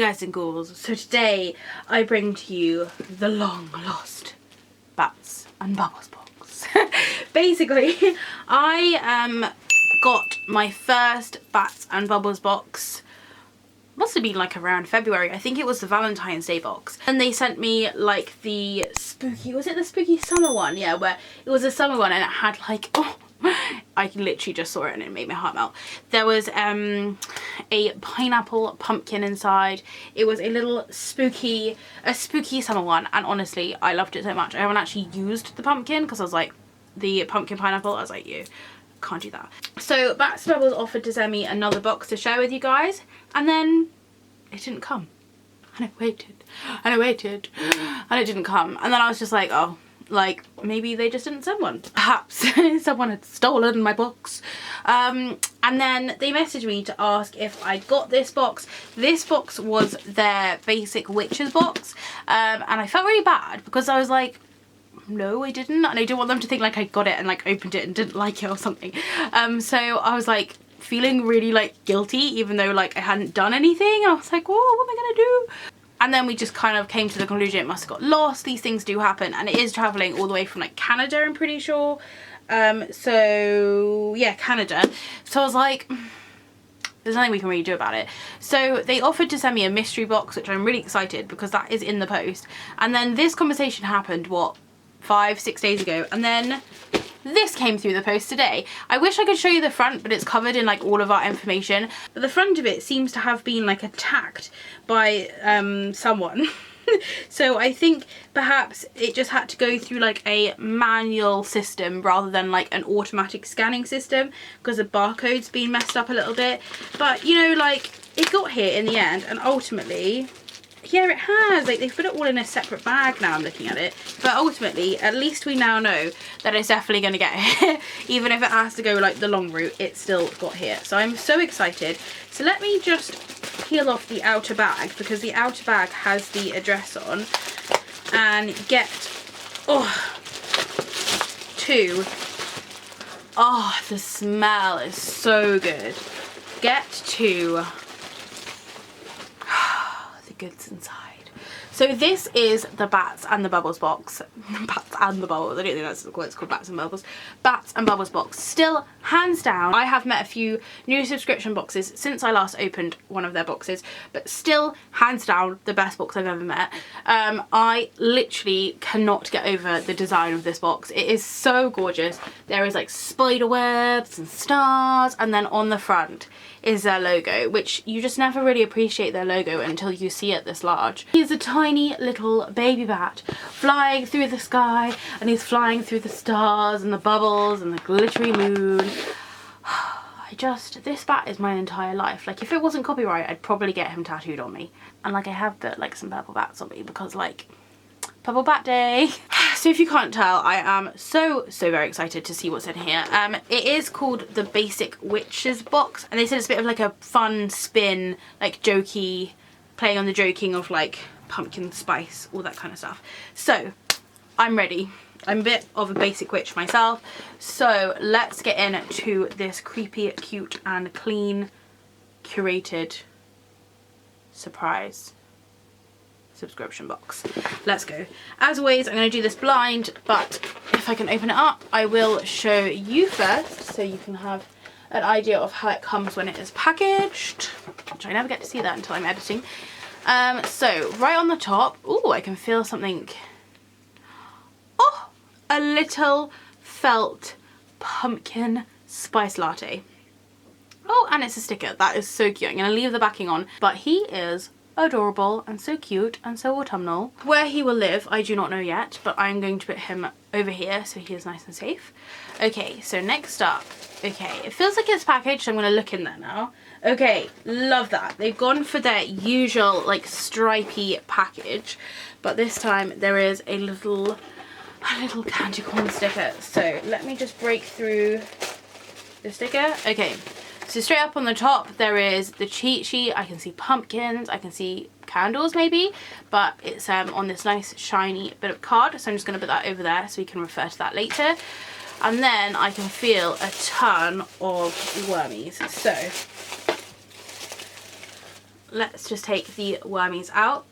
guys and ghouls, so today I bring to you the long lost Bats and Bubbles box. Basically, I got my first Bats and Bubbles box, must have been like around February. I think it was the Valentine's Day box, and they sent me like the spooky, was it the spooky summer one? Yeah, where it was a summer one and it had like, oh, I literally just saw it and it made my heart melt. There was a pineapple pumpkin inside. It was a little spooky summer one, and honestly I loved it so much. I haven't actually used the pumpkin because I was like, the pumpkin pineapple, I was like, you can't do that. So Bats and Bubbles offered to send me another box to share with you guys, and then it didn't come, and I waited and I waited and it didn't come, and then I was just like, oh, like maybe they just didn't send one. Perhaps someone had stolen my box. And then they messaged me to ask if I got this box. This box was their basic witches box, and I felt really bad because I was like, no I didn't, and I didn't want them to think like I got it and like opened it and didn't like it or something. So I was like feeling really like guilty, even though like I hadn't done anything. I was like, oh, what am I gonna do? And then we just kind of came to the conclusion it must have got lost. These things do happen, and it is traveling all the way from like Canada, I'm pretty sure. So yeah, Canada. So I was like, there's nothing we can really do about it. So they offered to send me a mystery box, which I'm really excited because that is in the post. And then this conversation happened, what, 5-6 days ago, and then this came through the post today. I wish I could show you the front, but it's covered in like all of our information. But the front of it seems to have been like attacked by someone. So I think perhaps it just had to go through like a manual system rather than like an automatic scanning system, because the barcode's been messed up a little bit. But you know, like it got here in the end, and ultimately, yeah, it has. Like they've put it all in a separate bag now, I'm looking at it. But ultimately, at least we now know that it's definitely going to get here. Even if it has to go like the long route, it's still got here. So I'm so excited. So let me just peel off the outer bag, because the outer bag has the address on, and get the smell is so good. Get to the goods inside. So this is the Bats and the Bubbles box. Bats and the Bubbles. I don't think that's what it's called, Bats and Bubbles. Bats and Bubbles box. Still, hands down, I have met a few new subscription boxes since I last opened one of their boxes, but still, hands down, the best box I've ever met. I literally cannot get over the design of this box. It is so gorgeous. There is like spider webs and stars, and then on the front is their logo, which you just never really appreciate their logo until you see it this large. He's a tiny little baby bat flying through the sky, and he's flying through the stars and the bubbles and the glittery moon. This bat is my entire life. Like if it wasn't copyright, I'd probably get him tattooed on me. And like I have put like some purple bats on me because like Purple Bat Day. So if you can't tell, I am so very excited to see what's in here. It is called the Basic Witches box, and they said it's a bit of like a fun spin, like jokey, playing on the joking of like pumpkin spice, all that kind of stuff. So I'm ready. I'm a bit of a basic witch myself, so let's get into this creepy, cute and clean, curated surprise subscription box. Let's go. As always, I'm going to do this blind, but if I can open it up, I will show you first so you can have an idea of how it comes when it is packaged, which I never get to see that until I'm editing. So right on the top, oh, I can feel something. Oh, a little felt pumpkin spice latte. Oh, and it's a sticker. That is so cute. I'm going to leave the backing on, but he is adorable and so cute and so autumnal. Where he will live, I do not know yet, but I'm going to put him over here so he is nice and safe. Okay, so next up, okay, it feels like it's packaged, so I'm going to look in there now. Okay, love that. They've gone for their usual like stripy package, but this time there is a little candy corn sticker. So let me just break through the sticker. Okay, so straight up on the top there is the cheat sheet. I can see pumpkins, I can see candles maybe, but it's on this nice shiny bit of card, so I'm just going to put that over there so we can refer to that later. And then I can feel a ton of wormies. So let's just take the wormies out.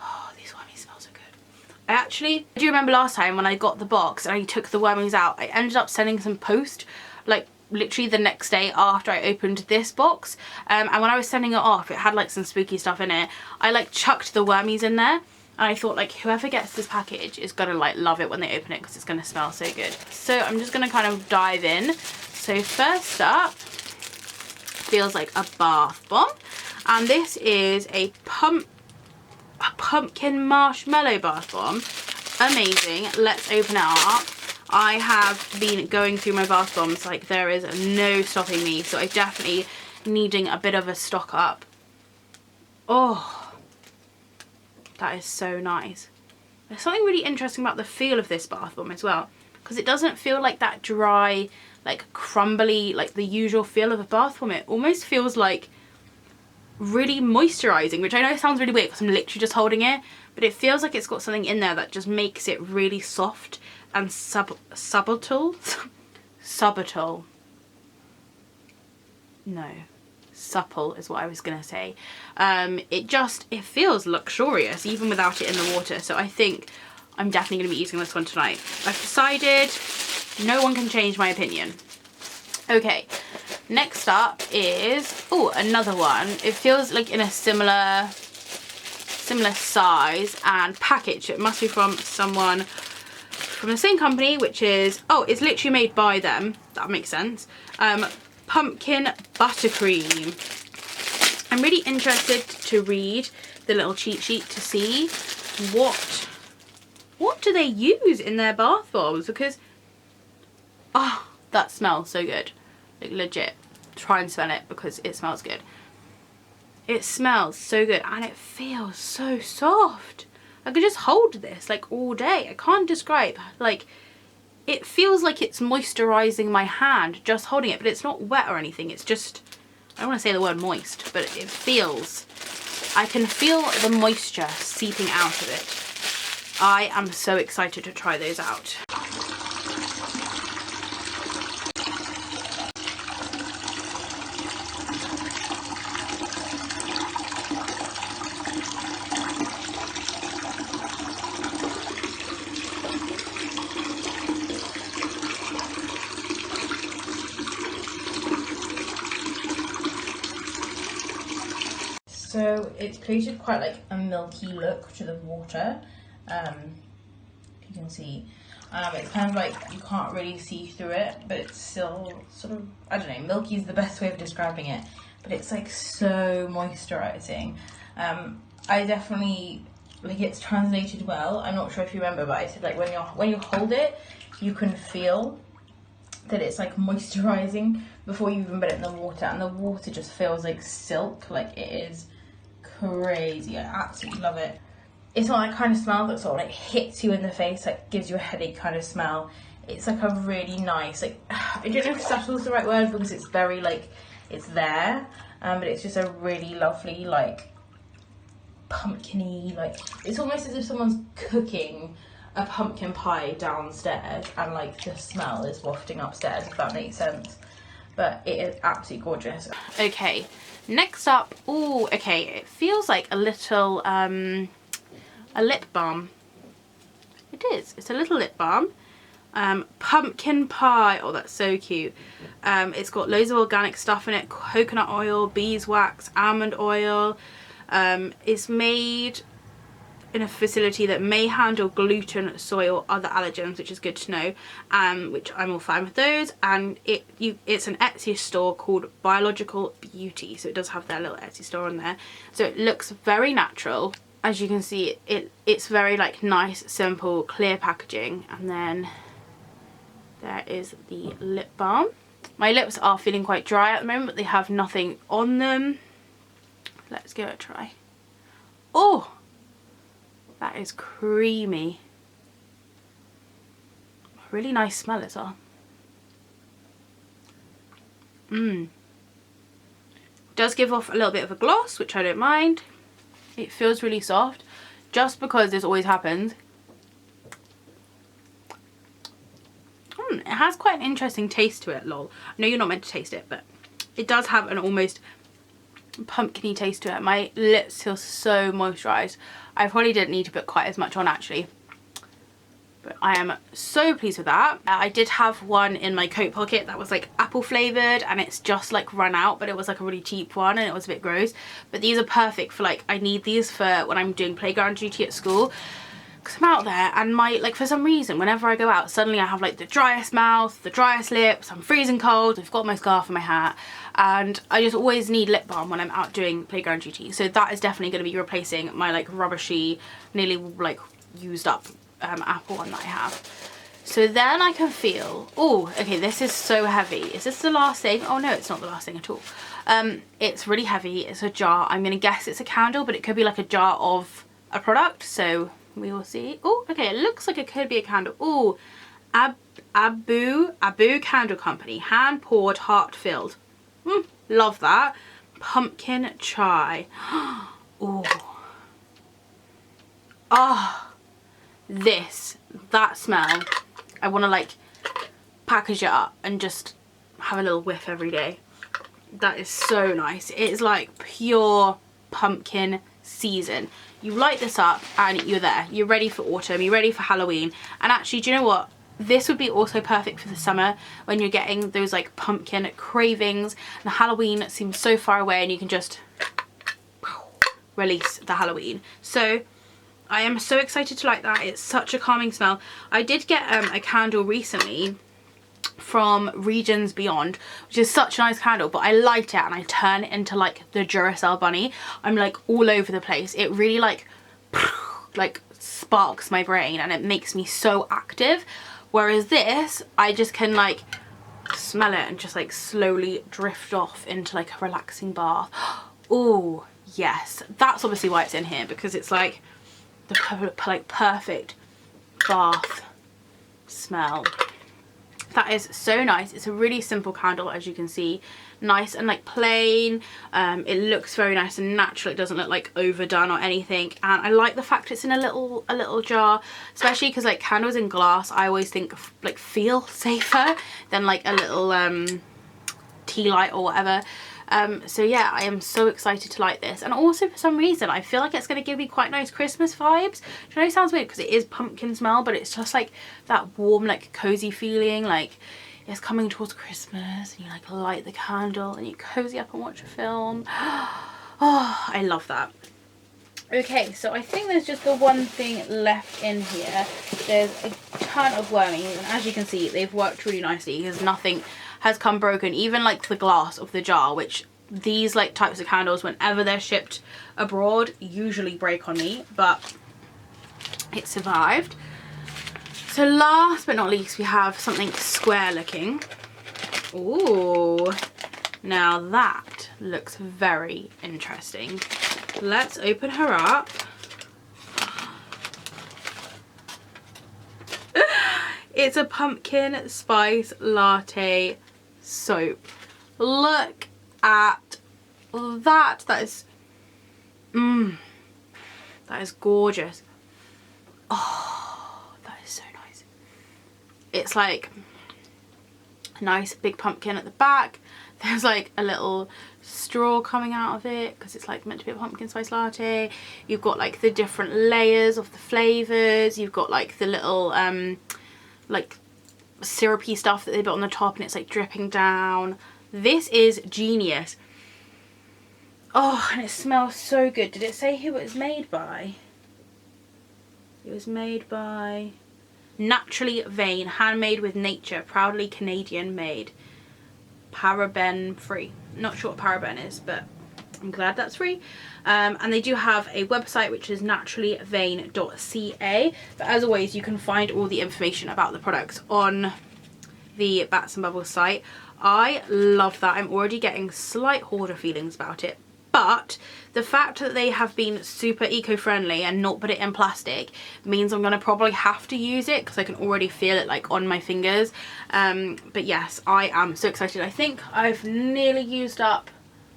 Oh, these wormies smell so good. Do you remember last time when I got the box and I took the wormies out, I ended up sending some post, like literally the next day after I opened this box. And when I was sending it off, it had like some spooky stuff in it. I like chucked the wormies in there. And I thought like whoever gets this package is gonna like love it when they open it because it's gonna smell so good. So I'm just gonna kind of dive in. So first up, feels like a bath bomb. And this is a pumpkin marshmallow bath bomb. Amazing. Let's open it up. I have been going through my bath bombs like there is no stopping me. So I definitely needing a bit of a stock up. Oh. That is so nice. There's something really interesting about the feel of this bath bomb as well, because it doesn't feel like that dry, like crumbly, like the usual feel of a bath bomb. It almost feels like really moisturizing, which I know sounds really weird because I'm literally just holding it, but it feels like it's got something in there that just makes it really soft and subtle. No. Supple is what I was gonna say. It feels luxurious even without it in the water, so I think I'm definitely gonna be using this one tonight. I've decided no one can change my opinion. Okay, next up is another one. It feels like in a similar size and package. It must be from someone from the same company, which is it's literally made by them. That makes sense. Pumpkin Buttercream. I'm really interested to read the little cheat sheet to see what do they use in their bath bombs, because that smells so good. Like legit, try and smell it because it smells good. It smells so good and it feels so soft. I could just hold this like all day. I can't describe, like, it feels like it's moisturizing my hand just holding it, but it's not wet or anything. It's just, I don't want to say the word moist, but it feels, I can feel the moisture seeping out of it. I am so excited to try those out. So it's created quite like a milky look to the water. You can see, it's kind of like you can't really see through it, but it's still sort of, I don't know, milky is the best way of describing it, but it's like so moisturizing. I definitely, like, it's translated well. I'm not sure if you remember, but I said like when you hold it, you can feel that it's like moisturizing before you even put it in the water, and the water just feels like silk. Like, it is crazy. I absolutely love it. It's not that kind of smell that sort of like hits you in the face, like gives you a headache kind of smell. It's like a really nice, like, I don't know if subtle is the right word because it's very like, it's there, but it's just a really lovely, like, pumpkin-y, like, it's almost as if someone's cooking a pumpkin pie downstairs and like the smell is wafting upstairs, if that makes sense. But it is absolutely gorgeous. Okay, next up, it feels like a little a lip balm. It is, it's a little lip balm. Pumpkin pie, oh that's so cute. It's got loads of organic stuff in it, coconut oil, beeswax, almond oil. It's made in a facility that may handle gluten, soy or other allergens, which is good to know, which I'm all fine with those. And it's an Etsy store called Biological Beauty, so it does have their little Etsy store on there. So it looks very natural. As you can see, it's very like nice, simple, clear packaging. And then there is the lip balm. My lips are feeling quite dry at the moment, but they have nothing on them. Let's give it a try. Oh, that is creamy. Really nice smell as well. Does give off a little bit of a gloss, which I don't mind. It feels really soft, just because this always happens. It has quite an interesting taste to it, lol. I know you're not meant to taste it, but it does have an almost pumpkin-y taste to it. My lips feel so moisturised. I probably didn't need to put quite as much on actually. But I am so pleased with that. I did have one in my coat pocket that was like apple flavoured, and it's just like run out, but it was like a really cheap one and it was a bit gross. But these are perfect for like, I need these for when I'm doing playground duty at school. Because I'm out there and my, like, for some reason whenever I go out suddenly I have like the driest mouth, the driest lips, I'm freezing cold, I've got my scarf and my hat, and I just always need lip balm when I'm out doing playground duty. So that is definitely going to be replacing my like rubbishy, nearly like used up apple one that I have. So then I can feel, oh okay, this is so heavy. Is this the last thing? Oh no, it's not the last thing at all. It's really heavy. It's a jar. I'm gonna guess it's a candle, but it could be like a jar of a product, so we will see. Oh okay, it looks like it could be a candle. Oh, Abu Candle Company, hand poured, heart filled. Love that. Pumpkin chai. Oh, that smell, I want to like package it up and just have a little whiff every day. That is so nice. It is like pure pumpkin season. You light this up and you're there. You're ready for autumn, you're ready for Halloween. And actually, do you know what? This would be also perfect for the summer when you're getting those like pumpkin cravings and Halloween seems so far away and you can just release the Halloween. So I am so excited to light that. It's such a calming smell. I did get a candle recently from Regions Beyond, which is such a nice candle, but I light it and I turn it into like the Duracell bunny. I'm like all over the place. It really like sparks my brain and it makes me so active. Whereas this, I just can like smell it and just like slowly drift off into like a relaxing bath. Oh yes, that's obviously why it's in here, because it's like the like perfect bath smell. That is so nice. It's a really simple candle, as you can see, nice and like plain. It looks very nice and natural. It doesn't look like overdone or anything, and I like the fact it's in a little jar, especially because like candles in glass I always think like feel safer than like a little tea light or whatever. So yeah, I am so excited to light this, and also for some reason I feel like it's going to give me quite nice Christmas vibes. Which I know sounds weird because it is pumpkin smell, but it's just like that warm, like cozy feeling, like it's coming towards Christmas and you like light the candle and you cozy up and watch a film. Oh, I love that. Okay, so I think there's just the one thing left in here. There's a ton of wormies, and as you can see they've worked really nicely because nothing has come broken, even like the glass of the jar, which these like types of candles whenever they're shipped abroad usually break on me, but it survived. So last but not least we have something square looking. Ooh, now that looks very interesting. Let's open her up. It's a pumpkin spice latte soap. Look at that. That is that is gorgeous. Oh, that is so nice. It's like a nice big pumpkin at the back. There's like a little straw coming out of it because it's like meant to be a pumpkin spice latte. You've got like the different layers of the flavors. You've got like the little like syrupy stuff that they put on the top, and it's like dripping down. This is genius. Oh, and it smells so good. Did it say who it was made by? It was made by Naturally Vain, handmade with nature, proudly Canadian made, paraben free. Not sure what paraben is, but I'm glad that's free. And they do have a website which is naturallyvain.ca, but as always you can find all the information about the products on the Bats and Bubbles site. I love that. I'm already getting slight hoarder feelings about it, but the fact that they have been super eco-friendly and not put it in plastic means I'm gonna probably have to use it because I can already feel it like on my fingers. But yes, I am so excited. I think I've nearly used up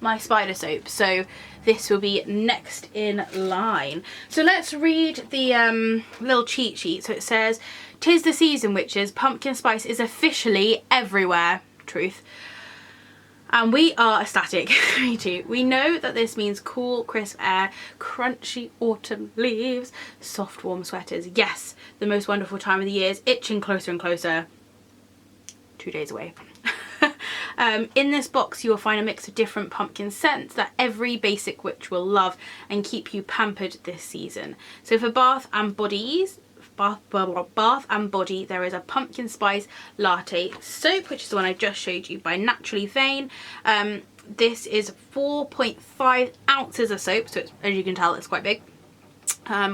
my spider soap, so this will be next in line. So let's read the little cheat sheet. So it says, "'Tis the season, witches. Pumpkin spice is officially everywhere." Truth. And we are ecstatic. Me too. We know that this means cool, crisp air, crunchy autumn leaves, soft, warm sweaters. Yes, the most wonderful time of the year is itching closer and closer. 2 days away. In this box, you will find a mix of different pumpkin scents that every basic witch will love and keep you pampered this season. So for bath and body, there is a pumpkin spice latte soap, which is the one I just showed you, by Naturally Vain. This is 4.5 ounces of soap, so it's, as you can tell, it's quite big,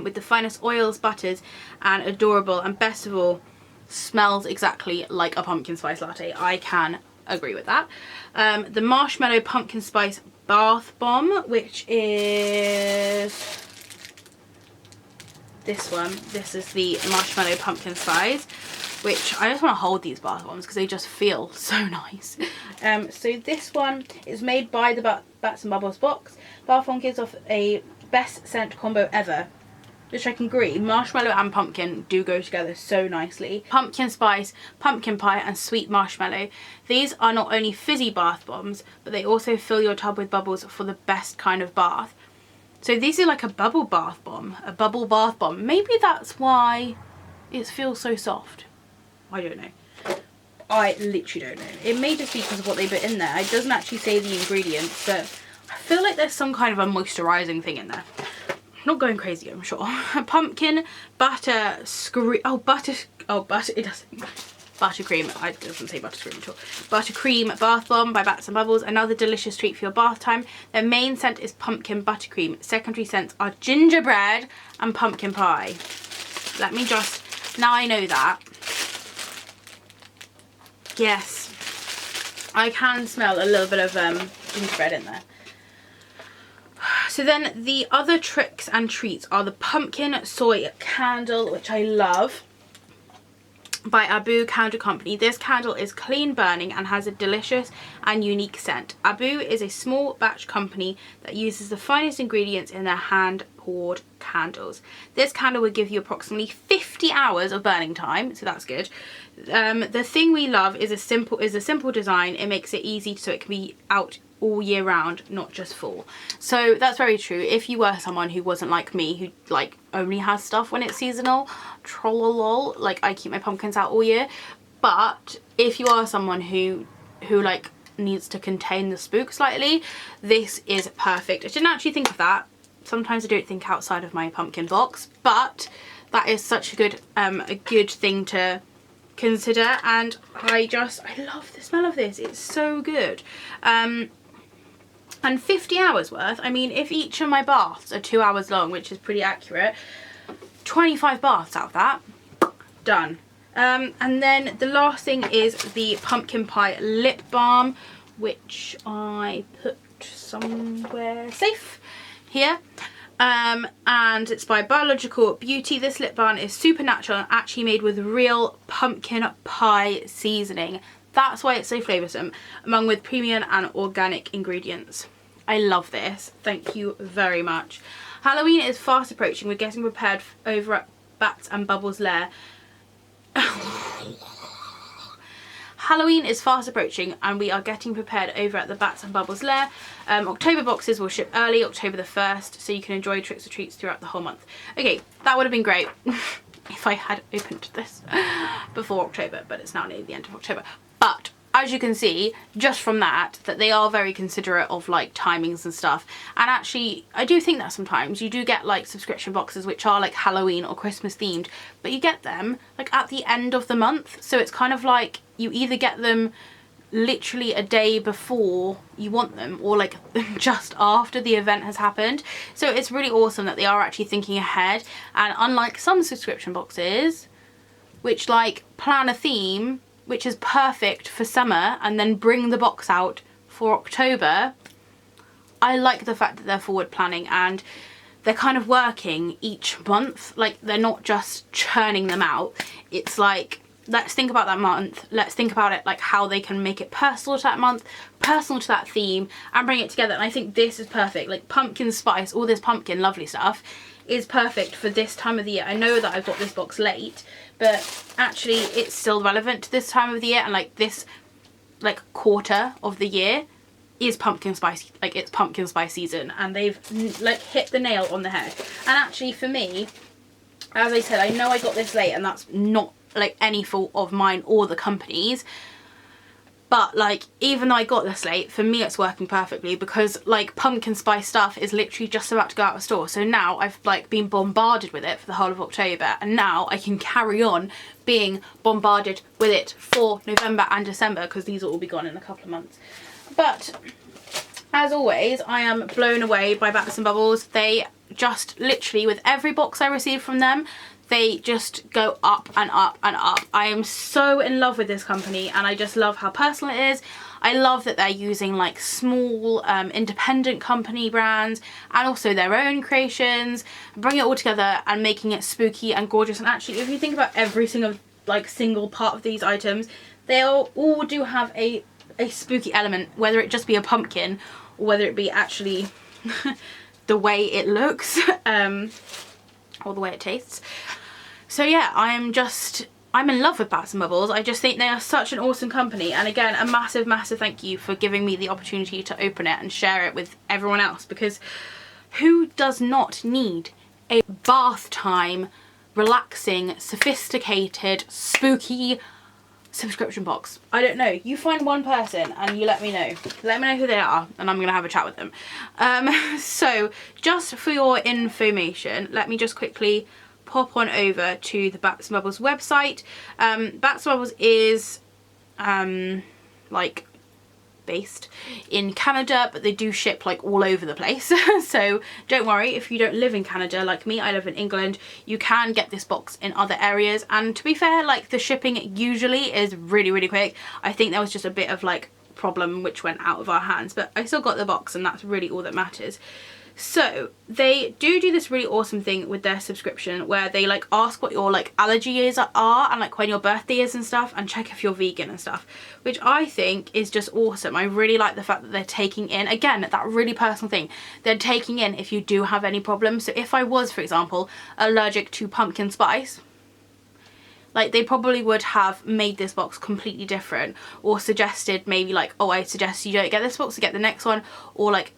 with the finest oils, butters, and adorable, and best of all, smells exactly like a pumpkin spice latte. I can agree with that. The Marshmallow Pumpkin Spice Bath Bomb, which is this one. This is the Marshmallow Pumpkin Spice, which I just want to hold these bath bombs because they just feel so nice. So this one is made by the Bats and Bubbles box. Bath bomb gives off a best scent combo ever, which I can agree. Marshmallow and pumpkin do go together so nicely. Pumpkin spice, pumpkin pie, and sweet marshmallow. These are not only fizzy bath bombs, but they also fill your tub with bubbles for the best kind of bath. So these are like a bubble bath bomb, Maybe that's why it feels so soft. I don't know. I literally don't know. It may just be because of what they put in there. It doesn't actually say the ingredients, but I feel like there's some kind of a moisturising thing in there. Not going crazy, I'm sure. Pumpkin butter scream. Butter. It doesn't. Buttercream. It doesn't say buttercream at all. Buttercream bath bomb by Bats and Bubbles. Another delicious treat for your bath time. Their main scent is pumpkin buttercream. Secondary scents are gingerbread and pumpkin pie. Let me just. Now I know that. Yes, I can smell a little bit of gingerbread in there. So then the other tricks and treats are the pumpkin soy candle, which I love, by Abu Candle Company. This candle is clean burning and has a delicious and unique scent. Abu is a small batch company that uses the finest ingredients in their hand poured candles. This candle will give you approximately 50 hours of burning time, so that's good. The thing we love is a simple design. It makes it easy so it can be out all year round, not just fall. So that's very true. If you were someone who wasn't like me, who like only has stuff when it's seasonal, trollolol, like I keep my pumpkins out all year. But if you are someone who like needs to contain the spook slightly, this is perfect. I didn't actually think of that. Sometimes I don't think outside of my pumpkin box, but that is such a good thing to consider. And I love the smell of this. It's so good. And 50 hours worth, I mean, if each of my baths are 2 hours long, which is pretty accurate, 25 baths out of that, done. And then the last thing is the pumpkin pie lip balm, which I put somewhere safe here. And it's by Biological Beauty. This lip balm is supernatural and actually made with real pumpkin pie seasoning. That's why it's so flavoursome, among with premium and organic ingredients. I love this. Thank you very much. Halloween is fast approaching. We're getting prepared over at Bats and Bubbles lair. Halloween is fast approaching and we are getting prepared over at the Bats and Bubbles lair. October boxes will ship early, October the 1st, so you can enjoy tricks or treats throughout the whole month. Okay, that would have been great if I had opened this before October, but it's now near the end of October. But as you can see, just from that they are very considerate of like timings and stuff. And actually, I do think that sometimes you do get like subscription boxes which are like Halloween or Christmas themed, but you get them like at the end of the month. So it's kind of like you either get them literally a day before you want them or like just after the event has happened. So it's really awesome that they are actually thinking ahead. And unlike some subscription boxes which like plan a theme which is perfect for summer and then bring the box out for October, I like the fact that they're forward planning and they're kind of working each month. Like they're not just churning them out. It's like, let's think about that month. Let's think about it like how they can make it personal to that month, personal to that theme, and bring it together. And I think this is perfect. Like pumpkin spice, all this pumpkin lovely stuff is perfect for this time of the year. I know that I got this box late, but actually it's still relevant to this time of the year and like this like quarter of the year. is pumpkin spice, like it's pumpkin spice season, and they've like hit the nail on the head. And actually for me, as I said, I know I got this late, and that's not like any fault of mine or the company's, but like even though I got this late, for me it's working perfectly, because like pumpkin spice stuff is literally just about to go out of store. So now I've like been bombarded with it for the whole of October, and now I can carry on being bombarded with it for November and December, because these will all be gone in a couple of months. But as always, I am blown away by Bats and Bubbles. They just literally, with every box I receive from them, they just go up and up and up. I am so in love with this company, and I just love how personal it is. I love that they're using like small independent company brands and also their own creations, bring it all together and making it spooky and gorgeous. And actually, if you think about every single part of these items, they all do have a spooky element, whether it just be a pumpkin or whether it be actually the way it looks or the way it tastes. So yeah, I'm in love with Bats and Bubbles. I just think they are such an awesome company, and again, a massive thank you for giving me the opportunity to open it and share it with everyone else, because who does not need a bath time, relaxing, sophisticated, spooky subscription box? I don't know. You find one person and you let me know. Let me know who they are, and I'm gonna have a chat with them. So just for your information, let me just quickly pop on over to the Bats and Bubbles website. Bats and Bubbles is like based in Canada, but they do ship like all over the place. So don't worry if you don't live in Canada like me. I live in England. You can get this box in other areas, and to be fair, like the shipping usually is really quick. I think there was just a bit of like problem which went out of our hands, but I still got the box, and that's really all that matters. So they do this really awesome thing with their subscription where they like ask what your like allergies are and like when your birthday is and stuff, and check if you're vegan and stuff, which I think is just awesome. I really like the fact that they're taking in, again, that really personal thing. They're taking in if you do have any problems. So if I was, for example, allergic to pumpkin spice, like they probably would have made this box completely different, or suggested maybe like, oh, I suggest you don't get this box, to get the next one, or like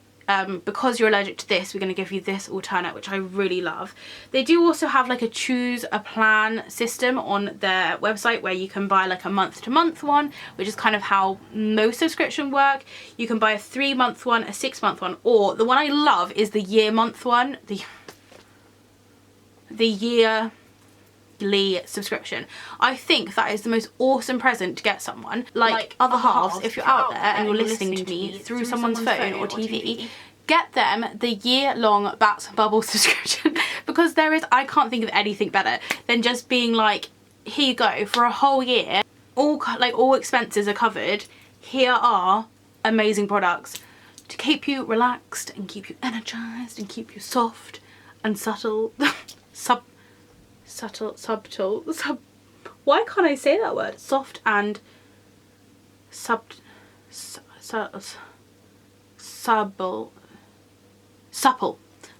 because you're allergic to this, we're going to give you this alternate, which I really love. They do also have like a choose a plan system on their website where you can buy like a month-to-month one, which is kind of how most subscription work. You can buy a 3-month one, a 6-month one, or the one I love is the year-month one, the yearly subscription. I think that is the most awesome present to get someone. Like other halves, if you're out there and you're listening to me through someone's phone or TV, get them the year-long Bats and Bubbles subscription, because I can't think of anything better than just being like, here you go, for a whole year, all expenses are covered. Here are amazing products to keep you relaxed and keep you energized and keep you soft and subtle. Why can't I say that word? Soft and supple.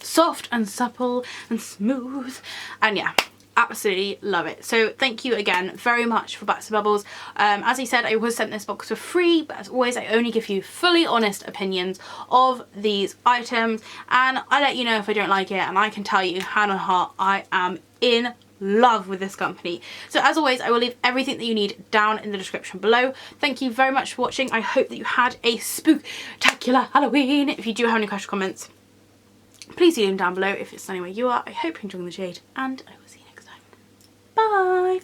Soft and supple and smooth, and yeah, absolutely love it. So thank you again very much for Bats and Bubbles. As I said, I was sent this box for free, but as always, I only give you fully honest opinions of these items, and I let you know if I don't like it, and I can tell you hand on heart, I am in love with this company. So as always, I will leave everything that you need down in the description below. Thank you very much for watching. I hope that you had a spooktacular Halloween. If you do have any questions or comments, please leave them down below if it's sunny where you are. I hope you're enjoying the shade, and I will see you next time. Bye!